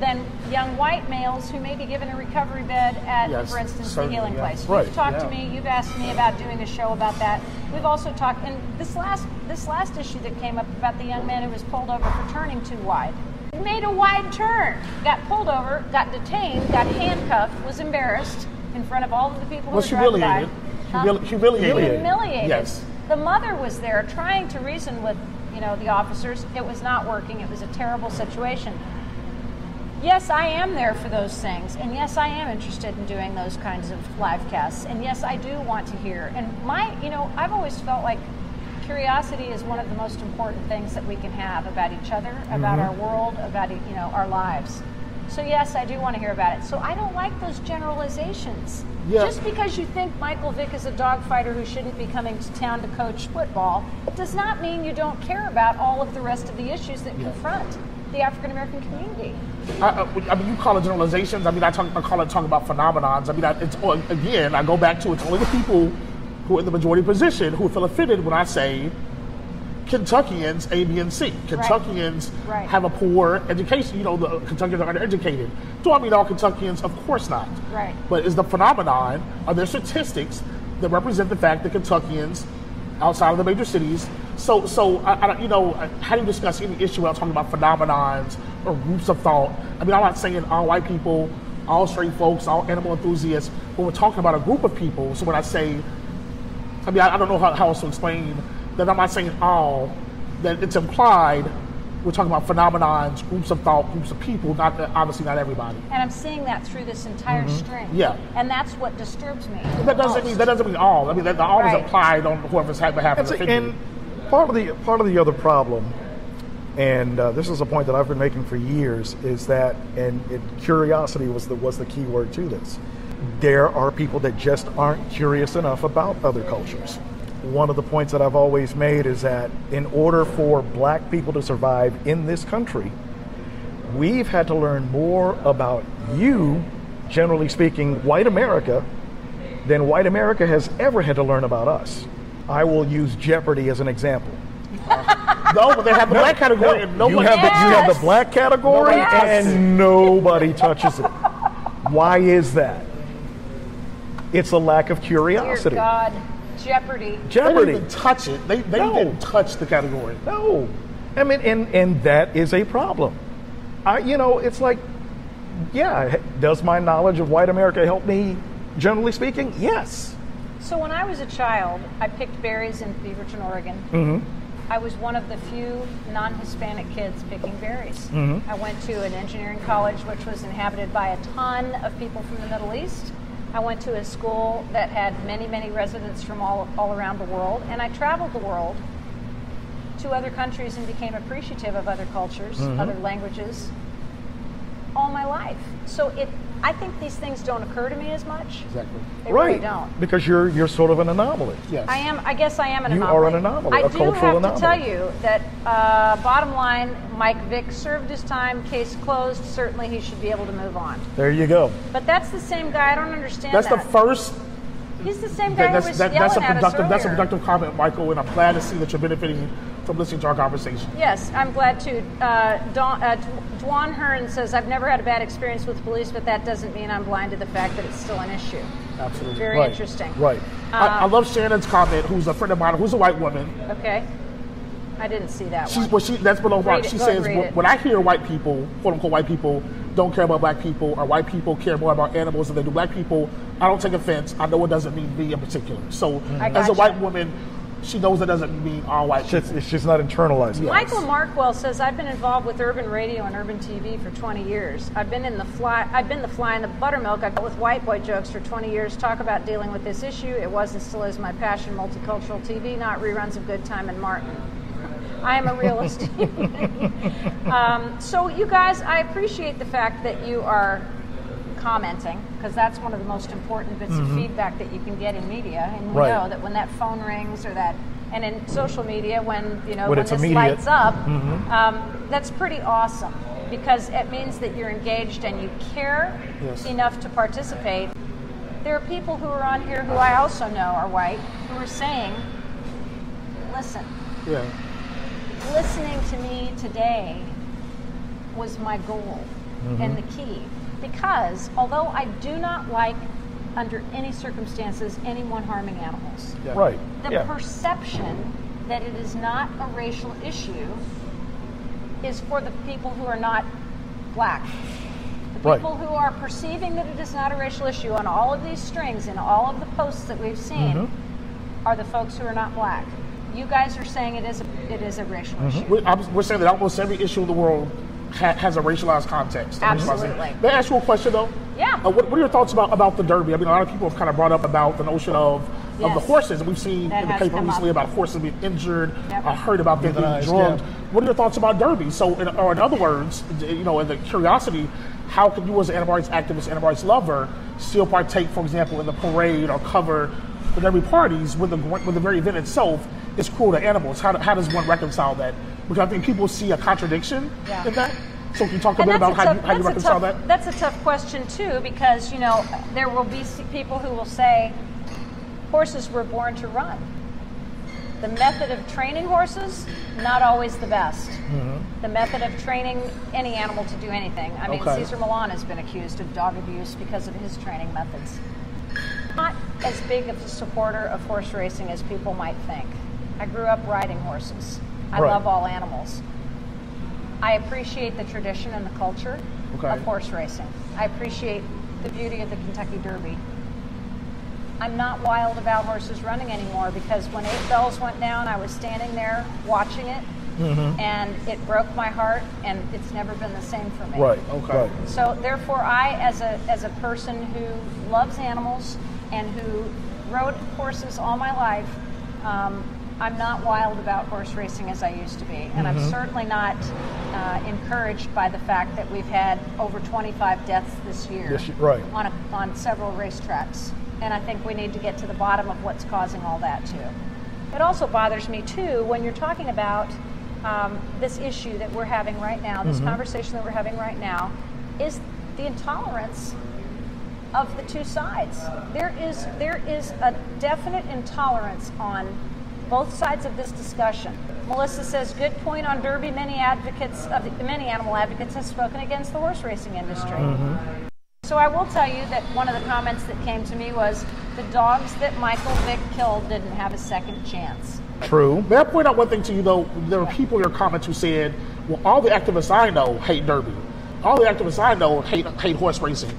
than young white males who may be given a recovery bed at, for instance, the Healing Place. Right, You've talked to me, you've asked me about doing a show about that. We've also talked, and this last issue that came up about the young man who was pulled over for turning too wide. He made a wide turn, got pulled over, got detained, got handcuffed, was embarrassed in front of all of the people who were driving by. Humiliated. Yes. The mother was there trying to reason with, the officers. It was not working. It was a terrible situation. Yes, I am there for those things, and yes, I am interested in doing those kinds of live casts, and yes, I do want to hear. And I've always felt like curiosity is one of the most important things that we can have about each other, about our world, about our lives. So yes, I do want to hear about it. So I don't like those generalizations. Yeah. Just because you think Michael Vick is a dogfighter who shouldn't be coming to town to coach football does not mean you don't care about all of the rest of the issues that confront the African American community. I mean, you call it generalizations. I mean, I call it talking about phenomenons. I mean, I go back to it's only the people who are in the majority position who feel offended when I say Kentuckians A, B, and C. Kentuckians have a poor education. The Kentuckians are undereducated. Do I mean all Kentuckians? Of course not. Right. But is the phenomenon, are there statistics that represent the fact that Kentuckians outside of the major cities? So how do you discuss any issue without talking about phenomenons or groups of thought? I mean, I'm not saying all white people, all straight folks, all animal enthusiasts, but we're talking about a group of people. So when I say, I don't know how else to explain that. I'm not saying all, that it's implied we're talking about phenomenons, groups of thought, groups of people, obviously not everybody. And I'm seeing that through this entire string. Yeah. And that's what disturbs me. That doesn't mean all. I mean, that all is applied on whoever's having the figure. And part of the other problem, and this is a point that I've been making for years, is that curiosity was the key word to this. There are people that just aren't curious enough about other cultures. One of the points that I've always made is that in order for black people to survive in this country, we've had to learn more about you, generally speaking, white America, than white America has ever had to learn about us. I will use Jeopardy as an example. No, but they have the black category. You have the black category, and nobody touches it. Why is that? It's a lack of curiosity. Dear God, Jeopardy. They didn't even touch it. They didn't touch the category. No. I mean, and that is a problem. It's like, does my knowledge of white America help me, generally speaking? Yes. So when I was a child, I picked berries in Beaverton, Oregon. I was one of the few non-Hispanic kids picking berries. I went to an engineering college which was inhabited by a ton of people from the Middle East. I went to a school that had many, many residents from all around the world, and I traveled the world to other countries and became appreciative of other cultures, other languages. all my life. So I think these things don't occur to me as much. Exactly. They Right. really don't. Because you're sort of an anomaly. Yes. I guess I am an You anomaly. are an anomaly, I a do cultural have anomaly. to tell you that bottom line, Mike Vick served his time, case closed. Certainly he should be able to move on. There you go. But that's the same guy. I don't understand That's that. the first. He's the same guy who was yelling That's a at us productive. That's a earlier. productive comment, Michael, and I'm glad to see that you're benefiting from listening to our conversation. Yes, I'm glad too. Dwan Hearn says, I've never had a bad experience with police, but that doesn't mean I'm blind to the fact that it's still an issue. Absolutely. Very Right. interesting. Right. I love Shannon's comment, who's a friend of mine, who's a white woman. Okay. I didn't see that one. That's below mark. Read it. She Go ahead, says, read it. when I hear white people, quote unquote white people, don't care about black people, or white people care more about animals than they do black people, I don't take offense. I know it doesn't mean me in particular. So I as a gotcha. white woman, she knows that doesn't mean all white people. It's just not internalized. Yeah. Michael Markwell says, I've been involved with urban radio and urban TV for 20 years. I've been the fly in the buttermilk. I've dealt with white boy jokes for 20 years. Talk about dealing with this issue. It was and still is my passion, multicultural TV, not reruns of Good Time and Martin. I am a realist. So you guys, I appreciate the fact that you are commenting, because that's one of the most important bits of feedback that you can get in media. And we Right. know that when that phone rings or that, and in social media, when it's this immediate. lights up, that's pretty awesome, because it means that you're engaged and you care Yes. enough to participate. There are people who are on here who I also know are white, who are saying, listen, Yeah. listening to me today was my goal and the key. Because although I do not like, under any circumstances, anyone harming animals, Yeah. Right. the Yeah. perception that it is not a racial issue is for the people who are not black. The Right. people who are perceiving that it is not a racial issue on all of these strings and all of the posts that we've seen are the folks who are not black. You guys are saying it is a racial issue. We're saying that almost every issue in the world has a racialized context. Absolutely. May I ask you a question, though? Yeah. What are your thoughts about the Derby? I mean, a lot of people have kind of brought up about the notion of the Yes. horses. We've seen That in the has paper come recently up. about horses being injured. Yep. I heard about them being Euthanized, drugged. yeah. What are your thoughts about Derby? So, in other words, in the curiosity, how can you as an animal rights activist, animal rights lover, still partake, for example, in the parade or cover the Derby parties when the very event itself is cruel to animals? How does one reconcile that? Because I think people see a contradiction Yeah. in that. So can you talk a And bit that's about a how tough- you reconcile that? That's a tough question too, because there will be people who will say horses were born to run. The method of training horses, not always the best. The method of training any animal to do anything. I mean, Okay. Cesar Millan has been accused of dog abuse because of his training methods. Not as big of a supporter of horse racing as people might think. I grew up riding horses. I Right. love all animals. I appreciate the tradition and the culture Okay. of horse racing. I appreciate the beauty of the Kentucky Derby. I'm not wild about horses running anymore, because when 8 Bells went down, I was standing there watching it, and it broke my heart, and it's never been the same for me. Right. Okay. Right. So therefore, I, as a person who loves animals and who rode horses all my life, I'm not wild about horse racing as I used to be. And I'm certainly not encouraged by the fact that we've had over 25 deaths this year Right. on several racetracks. And I think we need to get to the bottom of what's causing all that too. It also bothers me too when you're talking about this issue that we're having right now, this conversation that we're having right now, is the intolerance of the two sides. There is a definite intolerance on both sides of this discussion. Melissa says, good point on Derby. Many animal advocates have spoken against the horse racing industry. So I will tell you that one of the comments that came to me was, the dogs that Michael Vick killed didn't have a second chance. True. May I point out one thing to you, though? There were people in your comments who said, well, all the activists I know hate Derby. All the activists I know hate horse racing.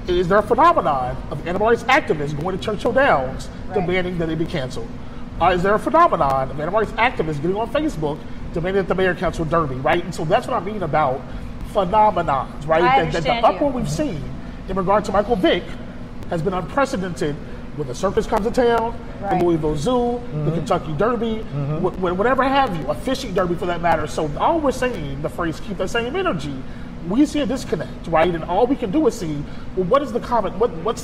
Is there a phenomenon of animal rights activists going to Churchill Downs demanding that it be canceled? Is there a phenomenon of animal rights activists getting on Facebook demanding that the mayor cancel Derby, right? And so that's what I mean about phenomenons, right? I The understand uproar you. we've seen in regard to Michael Vick has been unprecedented. When the circus comes to town, Right. the Louisville Zoo, the Kentucky Derby, whatever have you, a fishing derby for that matter. So all we're saying, the phrase "keep that same energy," we see a disconnect, right? And all we can do is see, well, what's the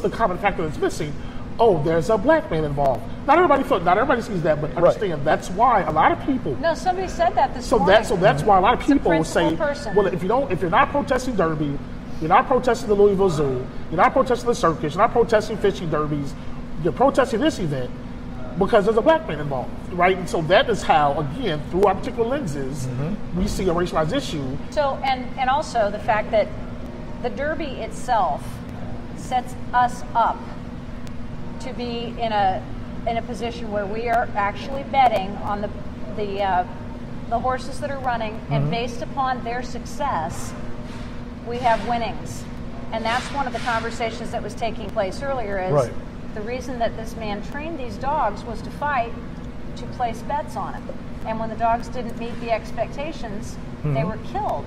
common factor that's missing? Oh, there's a black man involved. Not everybody sees that, but understand that's why a lot of people. No, somebody said that this morning. So that's why a lot of people will say, well, if you're not protesting Derby, you're not protesting the Louisville Zoo, you're not protesting the circus, you're not protesting fishing derbies, you're protesting this event because there's a black man involved, right? And so that is how, again, through our particular lenses, we see a racialized issue. So, and also the fact that the Derby itself sets us up to be in a position where we are actually betting on the horses that are running, and based upon their success, we have winnings. And that's one of the conversations that was taking place earlier is the reason that this man trained these dogs was to fight, to place bets on it. And when the dogs didn't meet the expectations, they were killed.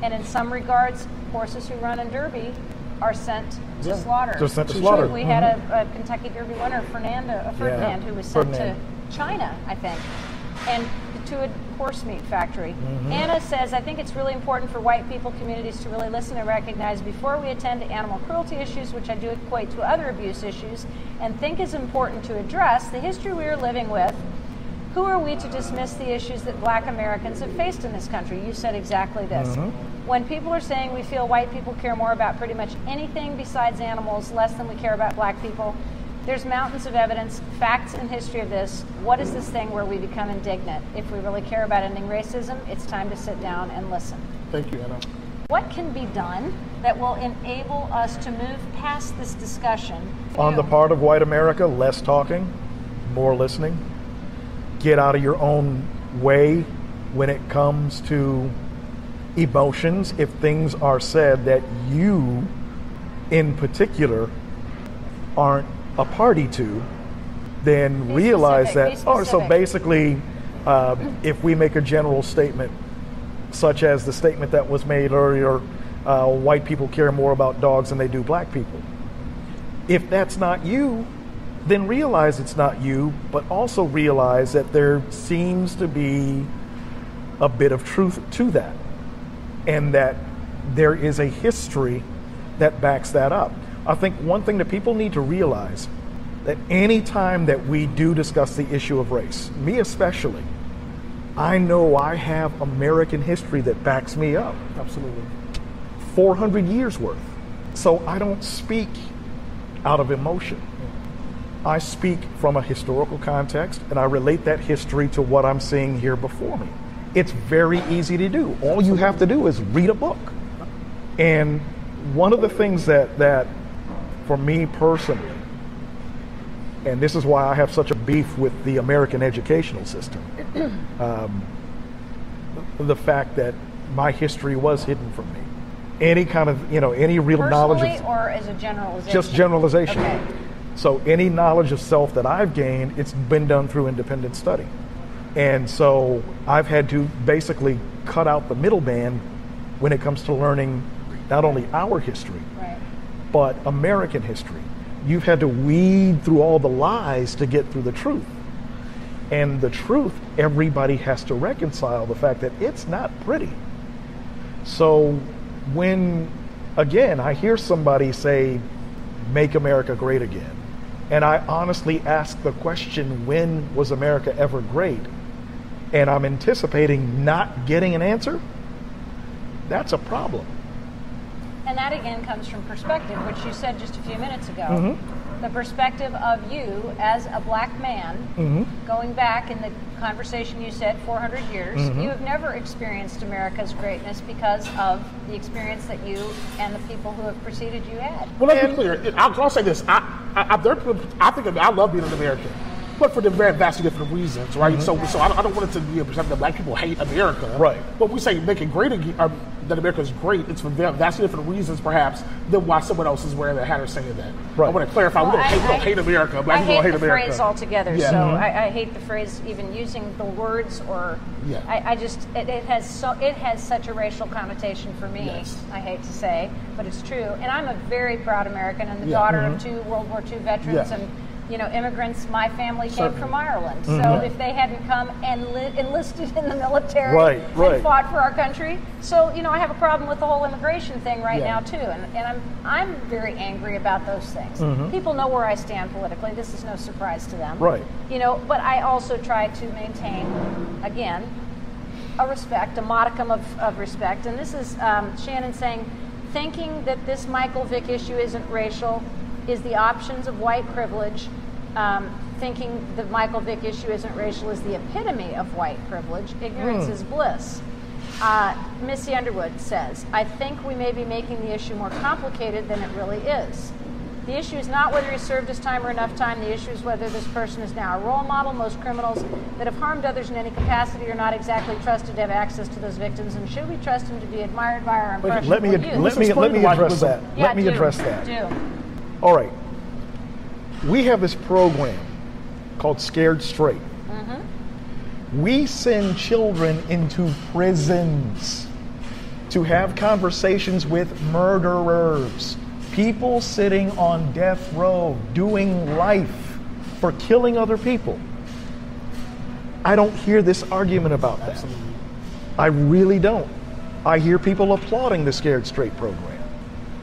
And in some regards, horses who run in Derby are sent to slaughter. Just sent to slaughter. We had a Kentucky Derby winner, Ferdinand, who was sent to China, I think, and to a horse meat factory. Anna says, I think it's really important for white people communities to really listen and recognize before we attend to animal cruelty issues, which I do equate to other abuse issues, and think is important to address the history we are living with. Who are we to dismiss the issues that black Americans have faced in this country? You said exactly this. When people are saying we feel white people care more about pretty much anything besides animals less than we care about black people, there's mountains of evidence, facts, and history of this. What is this thing where we become indignant? If we really care about ending racism, it's time to sit down and listen. Thank you, Anna. What can be done that will enable us to move past this discussion? On the part of white America, less talking, more listening. Get out of your own way when it comes to emotions. If things are said that you, in particular, aren't a party to, then realize that. So basically, if we make a general statement, such as the statement that was made earlier, white people care more about dogs than they do black people. If that's not you, then realize it's not you, but also realize that there seems to be a bit of truth to that, and that there is a history that backs that up. I think one thing that people need to realize, that any time that we do discuss the issue of race, me especially, I know I have American history that backs me up. Absolutely. 400 years worth. So I don't speak out of emotion. I speak from a historical context, and I relate that history to what I'm seeing here before me. It's very easy to do. All you have to do is read a book. And one of the things that for me personally, and this is why I have such a beef with the American educational system, the fact that my history was hidden from me. Any kind of, any real knowledge of, or as a generalization? Just generalization. Okay. So any knowledge of self that I've gained, it's been done through independent study. And so I've had to basically cut out the middleman when it comes to learning not only our history, but American history. You've had to weed through all the lies to get through the truth. And the truth, everybody has to reconcile the fact that it's not pretty. So when, again, I hear somebody say, make America great again, and I honestly ask the question, when was America ever great? And I'm anticipating not getting an answer, that's a problem. And that again comes from perspective, which you said just a few minutes ago. The perspective of you as a black man, going back in the conversation you said 400 years, you have never experienced America's greatness because of the experience that you and the people who have preceded you had. Well, let's be clear. I'll say this. I think I love being an American, but for the very vastly different reasons, right? So I don't want it to be a perception that black people hate America. Right. But we say make it great again, that America is great. It's for vastly different reasons, perhaps, than why someone else is wearing that hat or saying that. Right. I want to clarify. Well, we don't hate America. Black people don't hate America. I hate the phrase altogether. Yeah. So I hate the phrase even using the words, or I just it has such a racial connotation for me. Yes. I hate to say, but it's true. And I'm a very proud American and the daughter of 2 World War II veterans, and immigrants. My family came Certainly. from Ireland, so if they hadn't come and enlisted in the military and Right. fought for our country, so I have a problem with the whole immigration thing right now too, and I'm very angry about those things. People know where I stand politically. This is no surprise to them, Right. But I also try to maintain, again, a modicum of respect. And this is Shannon saying, thinking that this Michael Vick issue isn't racial is the options of white privilege. Thinking the Michael Vick issue isn't racial is the epitome of white privilege. Ignorance is bliss. Missy Underwood says, I think we may be making the issue more complicated than it really is. The issue is not whether he served his time or enough time. The issue is whether this person is now a role model. Most criminals that have harmed others in any capacity are not exactly trusted to have access to those victims. And should we trust him to be admired by our impressionable youth? Let me address that. Yeah, let me address that. Do. All right. We have this program called Scared Straight. We send children into prisons to have conversations with murderers, people sitting on death row, doing life for killing other people. I don't hear this argument about that. Absolutely. I really don't. I hear people applauding the Scared Straight program.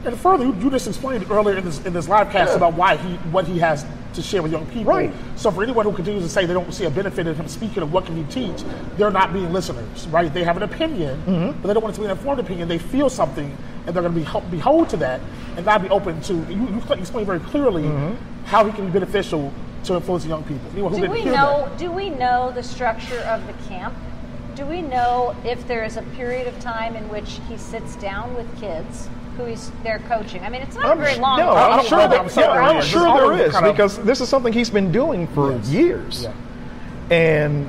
And further, you just explained earlier in this live cast about what he has to share with young people. Right. So for anyone who continues to say they don't see a benefit in him speaking of what can he teach, they're not being listeners, right? They have an opinion, but they don't want it to be an informed opinion. They feel something, and they're going to be behold to that, and not be open to. You explain very clearly how he can be beneficial to influence young people. Anyone who didn't hear that. Do we know the structure of the camp? Do we know if there is a period of time in which he sits down with kids who they're coaching? I mean, it's not a very long. No, I'm I'm sure there is because this is something he's been doing for years. Yeah. And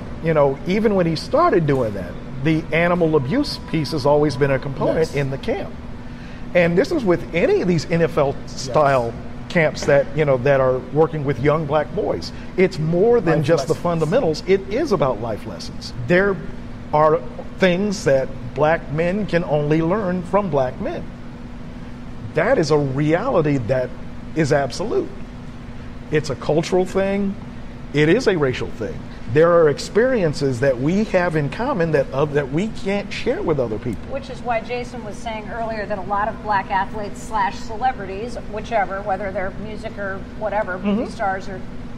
even when he started doing that, the animal abuse piece has always been a component in the camp. And this is with any of these NFL style camps that that are working with young black boys. It's more than just the fundamentals. It is about life lessons. There are things that black men can only learn from black men. That is a reality that is absolute. It's a cultural thing. It is a racial thing. There are experiences that we have in common that we can't share with other people. Which is why Jason was saying earlier that a lot of black athletes / celebrities, whichever, whether they're music or whatever, movie stars,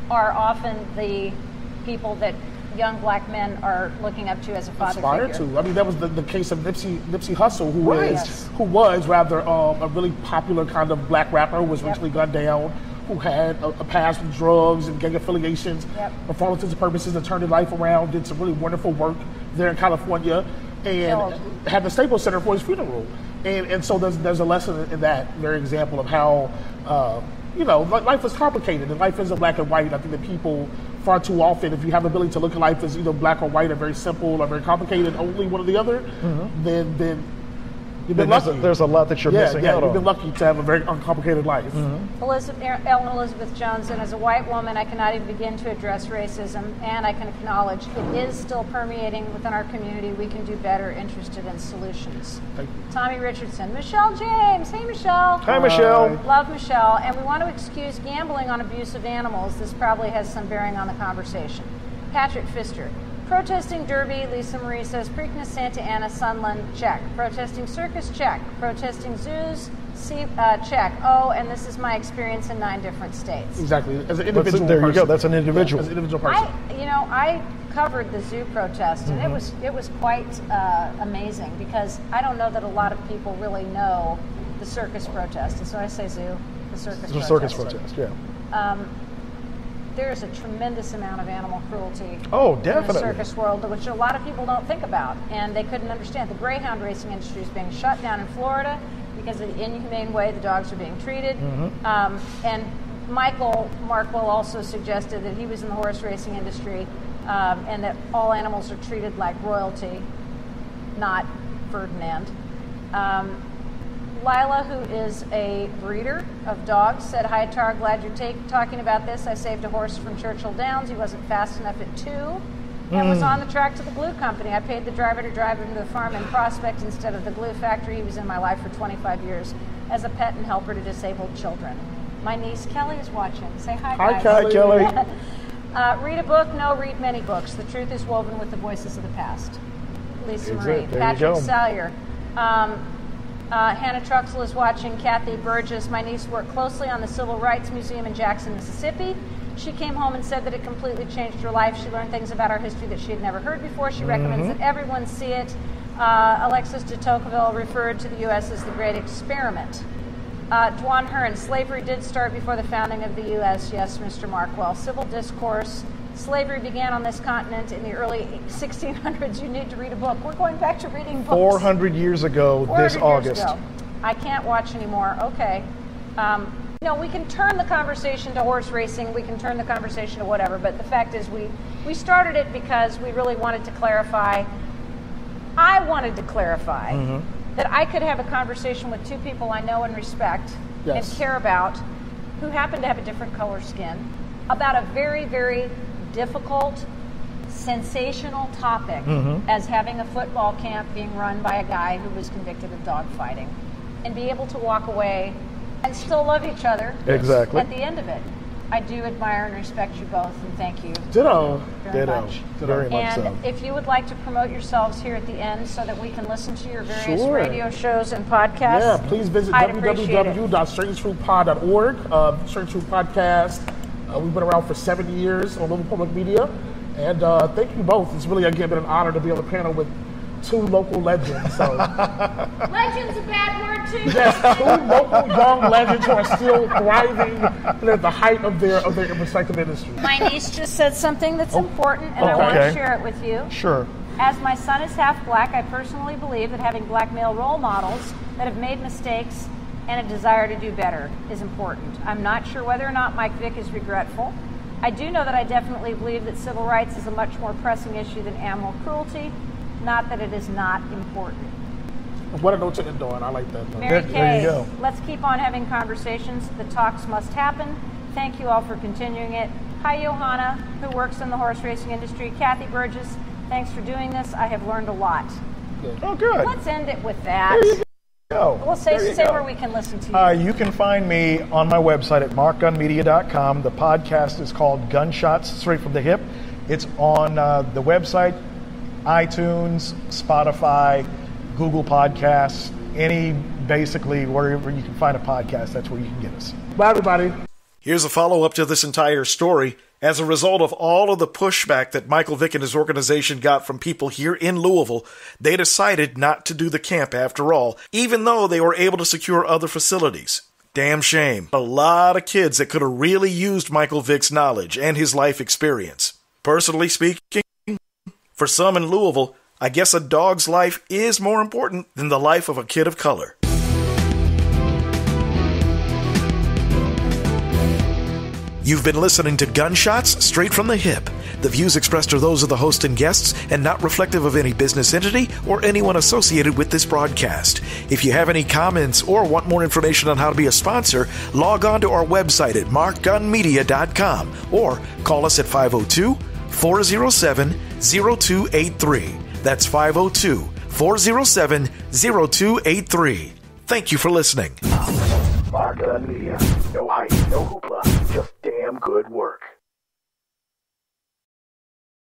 are often the people that young black men are looking up to as a father Aspire figure. to. I mean, that was the case of Nipsey Hussle, who was rather a really popular kind of black rapper who was recently gunned down, who had a past with drugs and gang affiliations. But for all intents and purposes, and turned his life around, did some really wonderful work there in California, and had the Staples Center for his funeral. And so there's a lesson in that very example of how life is complicated and life isn't black and white. I think that people far too often, if you have the ability to look at life as either black or white or very simple or very complicated, only one or the other, then you've been lucky. There's a lot that you're missing out on. You've been lucky to have a very uncomplicated life. Ellen Elizabeth Jones, and as a white woman, I cannot even begin to address racism, and I can acknowledge it is still permeating within our community. We can do better, interested in solutions. Thank you. Tommy Richardson. Michelle James. Hey, Michelle. Hi, Michelle. Love Michelle. And we want to excuse gambling on abusive animals. This probably has some bearing on the conversation. Patrick Pfister. Protesting Derby, Lisa Marie says. Preakness, Santa Ana, Sunland, check. Protesting circus, check. Protesting zoos, check. Oh, and this is my experience in 9 different states. Exactly. As an individual There person. you go. That's an individual. As an individual person. I covered the zoo protest, and it was quite amazing because I don't know that a lot of people really know the circus protest. And so I say zoo, the circus protest. The circus protest, yeah. There is a tremendous amount of animal cruelty definitely. in the circus world, which a lot of people don't think about, and they couldn't understand. The greyhound racing industry is being shut down in Florida because of the inhumane way the dogs are being treated. And Michael Markwell also suggested that he was in the horse racing industry and that all animals are treated like royalty, not Ferdinand. Lila, who is a breeder of dogs, said, "Hi, Tara, glad you're talking about this. I saved a horse from Churchill Downs. He wasn't fast enough at 2 and was on the track to the glue company. I paid the driver to drive him to the farm in Prospect instead of the glue factory. He was in my life for 25 years as a pet and helper to disabled children." My niece Kelly is watching. Say hi, Hi, guys. Kelly. Read a book? No, read many books. The truth is woven with the voices of the past. Lisa Is Marie. it? There you Patrick go. Salyer. Hannah Truxell is watching. Kathy Burgess. My niece worked closely on the Civil Rights Museum in Jackson, Mississippi. She came home and said that it completely changed her life. She learned things about our history that she had never heard before. She recommends that everyone see it. Alexis de Tocqueville referred to the U.S. as the Great Experiment. Dwan Hearn, slavery did start before the founding of the U.S. Yes, Mr. Markwell. Civil discourse. Slavery began on this continent in the early 1600s. You need to read a book. We're going back to reading books. 400 years ago 400 this years August. ago. I can't watch anymore. Okay. We can turn the conversation to horse racing. We can turn the conversation to whatever. But the fact is we started it because we really wanted to clarify. I wanted to clarify that I could have a conversation with two people I know and respect and care about who happen to have a different color skin about a very, very difficult, sensational topic as having a football camp being run by a guy who was convicted of dog fighting, and be able to walk away and still love each other Exactly. at the end of it. I do admire and respect you both, and thank you Ditto. very much. Very much And so. if you would like to promote yourselves here at the end so that we can listen to your various Sure. radio shows and podcasts, Yeah, please visit I'd appreciate it. www.straightenstruthpod.org. Straight Truth Podcast. We've been around for 7 years on Louisville Public Media. And thank you both. It's really, again, been an honor to be on the panel with two local legends. So. Legend's a bad word, too. Yes, two local young legends who are still thriving at the height of their respective industry. My niece just said something that's important, and I want okay. to share it with you. Sure. As my son is half black, I personally believe that having black male role models that have made mistakes and a desire to do better is important. I'm not sure whether or not Mike Vick is regretful. I do know that I definitely believe that civil rights is a much more pressing issue than animal cruelty, not that it is not important. What a note to end on. I like that. Mary There Kay, you go. let's keep on having conversations. The talks must happen. Thank you all for continuing it. Hi, Johanna, who works in the horse racing industry. Kathy Burgess, thanks for doing this. I have learned a lot. Oh, good. Let's end it with that. Go. We'll say There you go. where we can listen to you. You can find me on my website at markgunmedia.com. The podcast is called Gunshots Straight from the Hip. It's on the website, iTunes, Spotify, Google Podcasts, basically wherever you can find a podcast, that's where you can get us. Bye, everybody. Here's a follow-up to this entire story. As a result of all of the pushback that Michael Vick and his organization got from people here in Louisville, they decided not to do the camp after all, even though they were able to secure other facilities. Damn shame. A lot of kids that could have really used Michael Vick's knowledge and his life experience. Personally speaking, for some in Louisville, I guess a dog's life is more important than the life of a kid of color. You've been listening to Gunshots Straight from the Hip. The views expressed are those of the host and guests and not reflective of any business entity or anyone associated with this broadcast. If you have any comments or want more information on how to be a sponsor, log on to our website at markgunmedia.com or call us at 502-407-0283. That's 502-407-0283. Thank you for listening. Mark Gun Media. No hype, no hoopla, just damn good work.